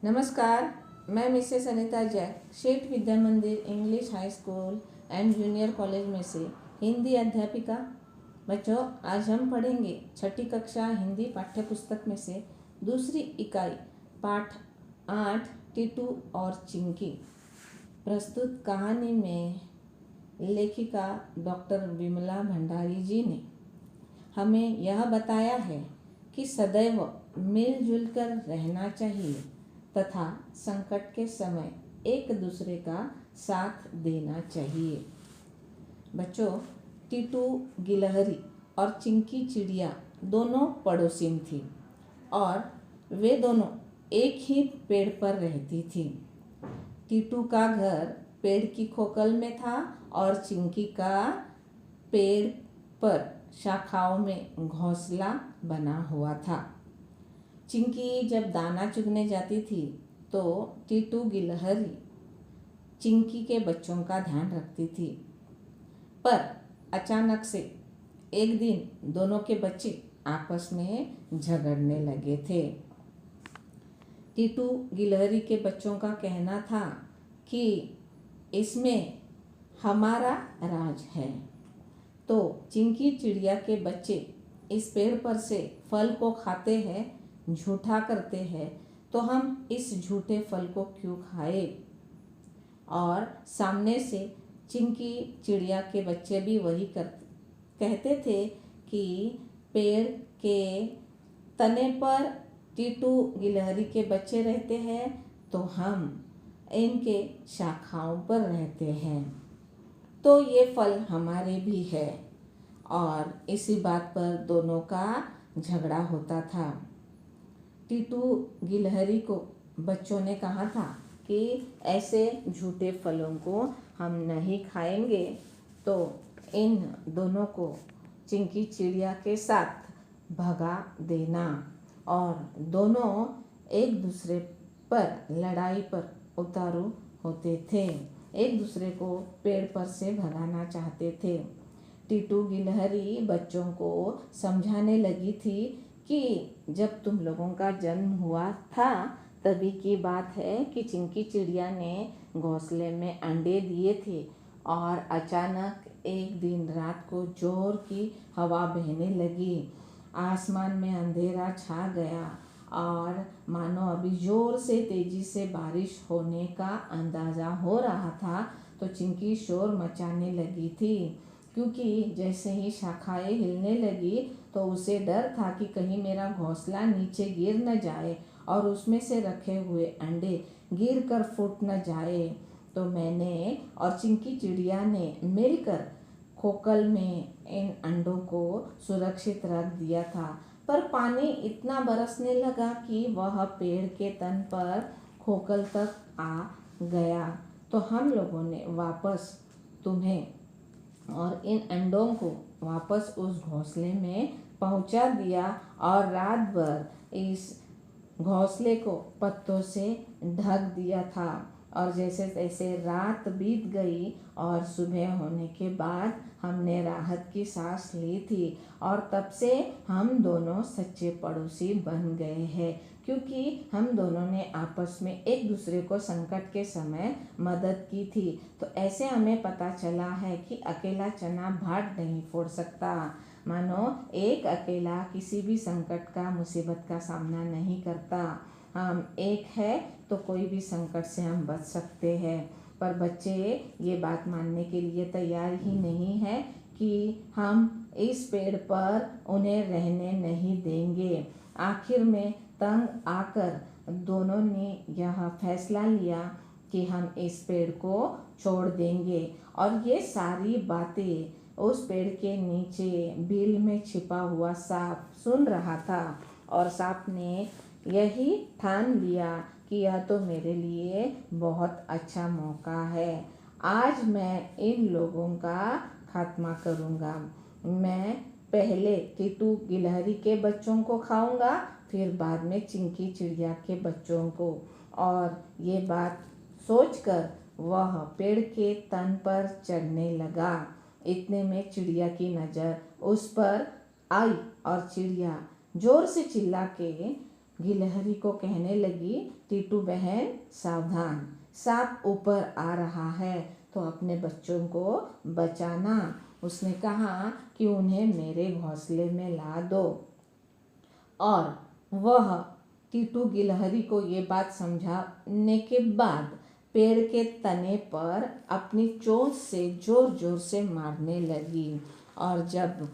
नमस्कार, मैं Mrs Anita Jack Sheth विद्या मंदिर English high school and junior college में से हिंदी अध्यापिका। बच्चों, आज हम पढ़ेंगे छठी कक्षा हिंदी पाठ्य पुस्तक में से दूसरी इकाई पाठ 8 टीटू और चिंकी। प्रस्तुत कहानी में लेखिका डॉक्टर विमला भंडारी जी ने हमें यह बताया है कि सदैव मिलजुल कर रहना चाहिए तथा संकट के समय एक दूसरे का साथ देना चाहिए। बच्चों, टीटू गिलहरी और चिंकी चिड़िया दोनों पड़ोसिन थी और वे दोनों एक ही पेड़ पर रहती थी। टीटू का घर पेड़ की खोखल में था और चिंकी का पेड़ पर शाखाओं में घोंसला बना हुआ था। चिंकी जब दाना चुगने जाती थी तो टीटू गिलहरी चिंकी के बच्चों का ध्यान रखती थी। पर अचानक से एक दिन दोनों के बच्चे आपस में झगड़ने लगे थे। टीटू गिलहरी के बच्चों का कहना था कि इसमें हमारा राज है, तो चिंकी चिड़िया के बच्चे इस पेड़ पर से फल को खाते हैं, झूठा करते हैं, तो हम इस झूठे फल को क्यों खाए। और सामने से चिंकी चिड़िया के बच्चे भी वही कहते थे कि पेड़ के तने पर टीटू गिलहरी के बच्चे रहते हैं तो हम इनके शाखाओं पर रहते हैं, तो ये फल हमारे भी है। और इसी बात पर दोनों का झगड़ा होता था। टीटू गिलहरी को बच्चों ने कहा था कि ऐसे झूठे फलों को हम नहीं खाएंगे, तो इन दोनों को चिंकी चिड़िया के साथ भगा देना। और दोनों एक दूसरे पर लड़ाई पर उतारू होते थे, एक दूसरे को पेड़ पर से भगाना चाहते थे। टीटू गिलहरी बच्चों को समझाने लगी थी कि जब तुम लोगों का जन्म हुआ था तभी की बात है कि चिंकी चिड़िया ने घोंसले में अंडे दिए थे और अचानक एक दिन रात को जोर की हवा बहने लगी। आसमान में अंधेरा छा गया और मानो अभी जोर से तेजी से बारिश होने का अंदाज़ा हो रहा था। तो चिंकी शोर मचाने लगी थी, क्योंकि जैसे ही शाखाएं हिलने लगी तो उसे डर था कि कहीं मेरा घोंसला नीचे गिर न जाए और उसमें से रखे हुए अंडे गिर कर फूट न जाए। तो मैंने और चिंकी चिड़िया ने मिलकर खोखल में इन अंडों को सुरक्षित रख दिया था। पर पानी इतना बरसने लगा कि वह पेड़ के तन पर खोखल तक आ गया। तो हम लोगों ने वापस तुम्हें और इन अंडों को वापस उस घोंसले में पहुंचा दिया और रात भर इस घोंसले को पत्तों से ढक दिया था। और जैसे तैसे रात बीत गई और सुबह होने के बाद हमने राहत की सांस ली थी और तब से हम दोनों सच्चे पड़ोसी बन गए हैं, क्योंकि हम दोनों ने आपस में एक दूसरे को संकट के समय मदद की थी। तो ऐसे हमें पता चला है कि अकेला चना भाट नहीं फोड़ सकता। मानो एक अकेला किसी भी संकट का, मुसीबत का सामना नहीं करता। हम एक है तो कोई भी संकट से हम बच सकते हैं। पर बच्चे ये बात मानने के लिए तैयार ही नहीं है कि हम इस पेड़ पर उन्हें रहने नहीं देंगे। आखिर में तंग आकर दोनों ने यह फैसला लिया कि हम इस पेड़ को छोड़ देंगे। और ये सारी बातें उस पेड़ के नीचे बिल में छिपा हुआ सांप सुन रहा था और सांप ने यही ठान लिया कि यह तो मेरे लिए बहुत अच्छा मौका है। आज मैं इन लोगों का खात्मा करूँगा। मैं पहले टीटू गिलहरी के बच्चों को खाऊंगा, फिर बाद में चिंकी चिड़िया के बच्चों को। और ये बात सोचकर वह पेड़ के तन पर चढ़ने लगा। इतने में चिड़िया की नज़र उस पर आई और चिड़िया जोर से चिल्ला के गिलहरी को कहने लगी, टीटू बहन सावधान, सांप ऊपर आ रहा है तो अपने बच्चों को बचाना। उसने कहा कि उन्हें मेरे घोंसले में ला दो। और वह टीटू गिलहरी को ये बात समझाने के बाद पेड़ के तने पर अपनी चोंच से जोर जोर से मारने लगी। और जब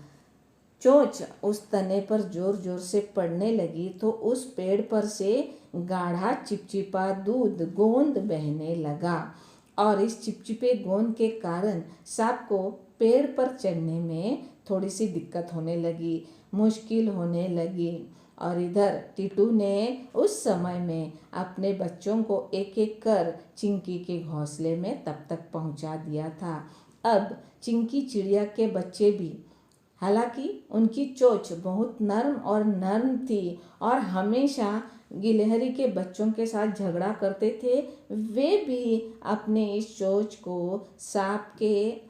चोंच उस तने पर जोर जोर से पड़ने लगी तो उस पेड़ पर से गाढ़ा चिपचिपा दूध गोंद बहने लगा। और इस चिपचिपे गोंद के कारण सांप को पेड़ पर चढ़ने में थोड़ी सी दिक्कत होने लगी, मुश्किल होने लगी। और इधर टीटू ने उस समय में अपने बच्चों को एक एक कर चिंकी के घोंसले में तब तक पहुंचा दिया था। अब चिंकी चिड़िया के बच्चे भी, हालांकि उनकी चोंच बहुत नर्म थी और हमेशा गिलहरी के बच्चों के साथ झगड़ा करते थे, वे भी अपने इस चोंच को सांप के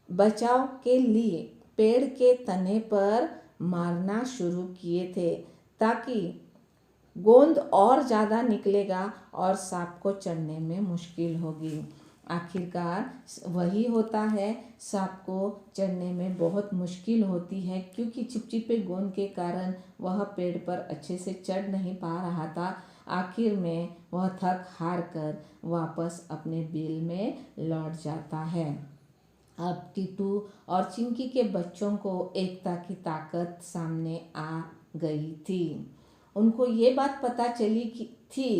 बचाव के लिए पेड़ के तने पर मारना शुरू किए थे, ताकि गोंद और ज़्यादा निकलेगा और सांप को चढ़ने में मुश्किल होगी। आखिरकार वही होता है, सांप को चढ़ने में बहुत मुश्किल होती है, क्योंकि चिपचिपे गोंद के कारण वह पेड़ पर अच्छे से चढ़ नहीं पा रहा था। आखिर में वह थक हार कर वापस अपने बिल में लौट जाता है। अब टीटू और चिंकी के बच्चों को एकता की ताकत सामने आ गई थी। उनको ये बात पता चली थी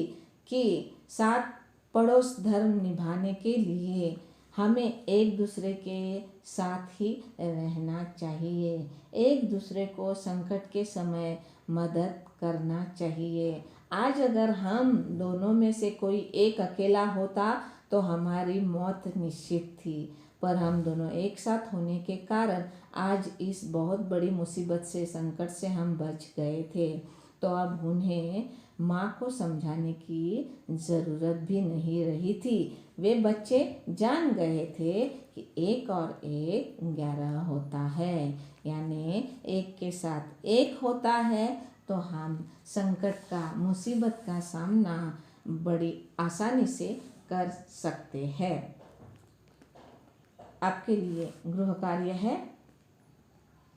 कि साथ पड़ोस धर्म निभाने के लिए हमें एक दूसरे के साथ ही रहना चाहिए, एक दूसरे को संकट के समय मदद करना चाहिए। आज अगर हम दोनों में से कोई एक अकेला होता तो हमारी मौत निश्चित थी, पर हम दोनों एक साथ होने के कारण आज इस बहुत बड़ी मुसीबत से, संकट से हम बच गए थे। तो अब उन्हें माँ को समझाने की ज़रूरत भी नहीं रही थी। वे बच्चे जान गए थे कि 1 और 1 11 होता है, यानी एक के साथ एक होता है तो हम संकट का, मुसीबत का सामना बड़ी आसानी से कर सकते हैं। आपके लिए गृह कार्य है,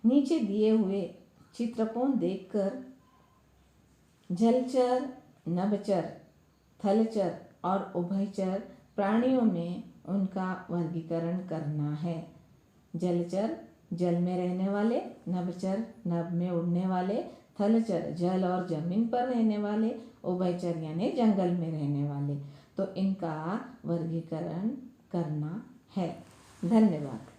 नीचे दिए हुए चित्र को देखकर जलचर, नभचर, थलचर और उभयचर प्राणियों में उनका वर्गीकरण करना है। जलचर जल में रहने वाले, नभचर नभ में उड़ने वाले, थलचर जल और जमीन पर रहने वाले, उभयचर यानी जंगल में रहने वाले। तो इनका वर्गीकरण करना है। धन्यवाद।